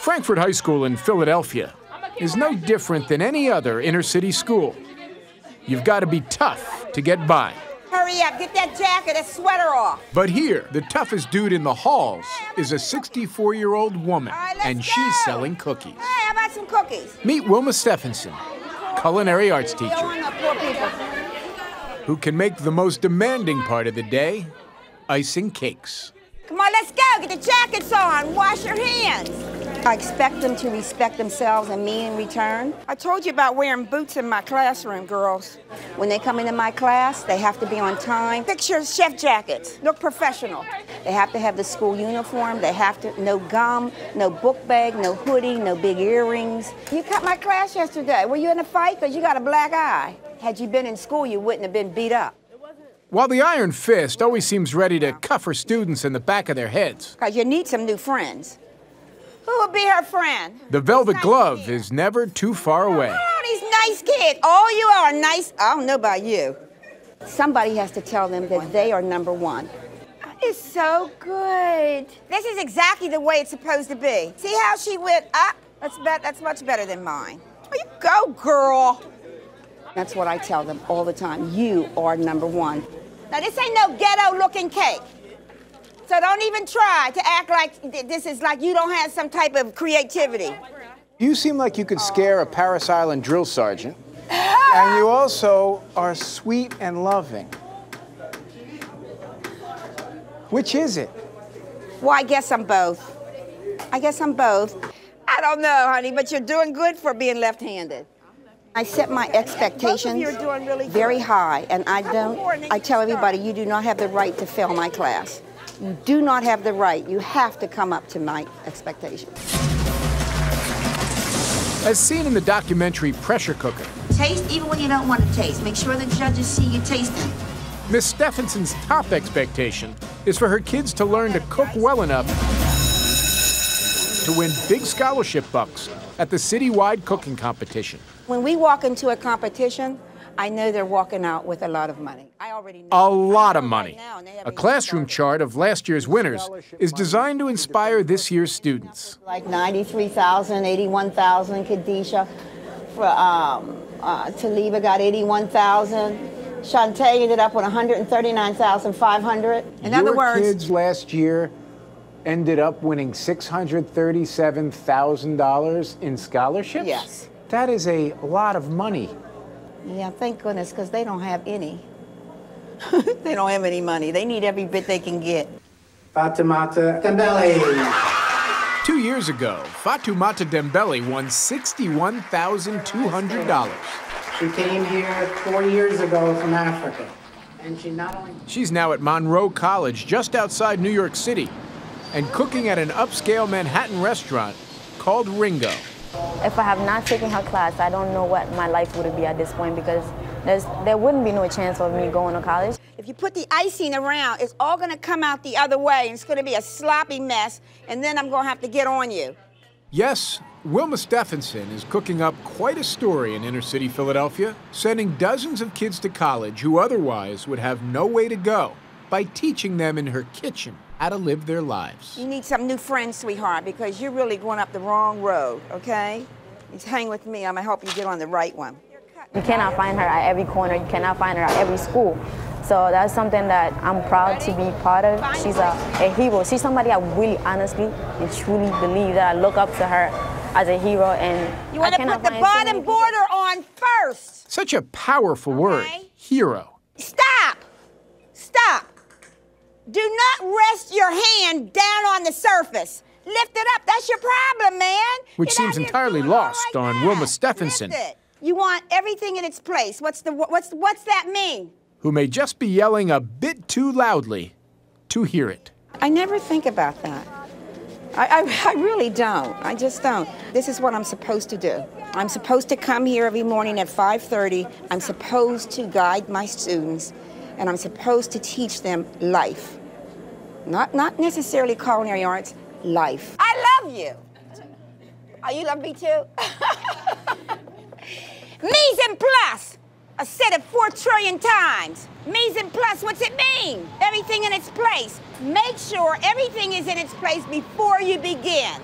Frankford High School in Philadelphia is no different than any other inner-city school. You've got to be tough to get by. Hurry up, get that jacket, that sweater off. But here, the toughest dude in the halls is a 64-year-old woman, and she's selling cookies. Hey, how about some cookies? Meet Wilma Stephenson, culinary arts teacher, who can make the most demanding part of the day, icing cakes. Come on, let's go. Get the jackets on. Wash your hands. I expect them to respect themselves and me in return. I told you about wearing boots in my classroom, girls. When they come into my class, they have to be on time. Fix your chef jackets. Look professional. They have to have the school uniform. They have to, no gum, no book bag, no hoodie, no big earrings. You cut my class yesterday. Were you in a fight? Because you got a black eye. Had you been in school, you wouldn't have been beat up. While the Iron Fist always seems ready to cuff her students in the back of their heads, because you need some new friends. Who will be her friend? the Velvet Glove is never too far away. Oh, these nice kids. Oh, you are nice. I don't know about you. Somebody has to tell them that they are number one. It's so good. This is exactly the way it's supposed to be. See how she went up? That's much better than mine. Oh, you go, girl. That's what I tell them all the time. You are number one. Now, this ain't no ghetto-looking cake. So don't even try to act like this is like you don't have some type of creativity. You seem like you could scare a Paris Island drill sergeant. And you also are sweet and loving. Which is it? Well, I guess I'm both. I don't know, honey, but you're doing good for being left-handed. I set my expectations very high, and I tell everybody, you do not have the right to fail my class. You do not have the right. You have to come up to my expectations. As seen in the documentary Pressure Cooker, Taste even when you don't want to taste. Make sure the judges see you tasting. Miss Stephenson's top expectation is for her kids to learn to cook well enough to win big scholarship bucks at the citywide cooking competition. When we walk into a competition, I know they're walking out with a lot of money. I already know. A lot of money. A classroom chart of last year's winners is designed to inspire this year's students. Like 93,000, 81,000, Kadisha. Taliba got 81,000. Shantae ended up with 139,500. In other words, your kids last year ended up winning $637,000 in scholarships? Yes. That is a lot of money. Yeah, thank goodness, because they don't have any. They don't have any money. They need every bit they can get. Fatoumata Dembele. 2 years ago, Fatoumata Dembele won $61,200. She came here 4 years ago from Africa. And She's now at Monroe College, just outside New York City, and cooking at an upscale Manhattan restaurant called Ringo. If I have not taken her class, I don't know what my life would be at this point, because there wouldn't be no chance of me going to college. If you put the icing around, it's all going to come out the other way, and it's going to be a sloppy mess, and then I'm going to have to get on you. Yes, Wilma Stephenson is cooking up quite a story in inner-city Philadelphia, sending dozens of kids to college who otherwise would have no way to go by teaching them in her kitchen how to live their lives. You need some new friends, sweetheart, because you're really going up the wrong road, okay? Just hang with me. I'm going to help you get on the right one. You cannot find her at every corner. You cannot find her at every school. So that's something that I'm proud to be part of. She's a hero. She's somebody I really honestly and truly believe that I look up to her as a hero. And you want to put the bottom border on first. Such a powerful word, hero. Stop. Stop. Do not rest your hand down on the surface. Lift it up. That's your problem, man. Which seems entirely lost on Wilma Stephenson. You want everything in its place. What's that mean? Who may just be yelling a bit too loudly to hear it. I never think about that. I really don't. I just don't. This is what I'm supposed to do. I'm supposed to come here every morning at 5:30. I'm supposed to guide my students, and I'm supposed to teach them life. Not necessarily culinary arts, life. I love you. Oh, you love me too? Mise en place. I said it 4 trillion times. Mise en place, what's it mean? Everything in its place. Make sure everything is in its place before you begin.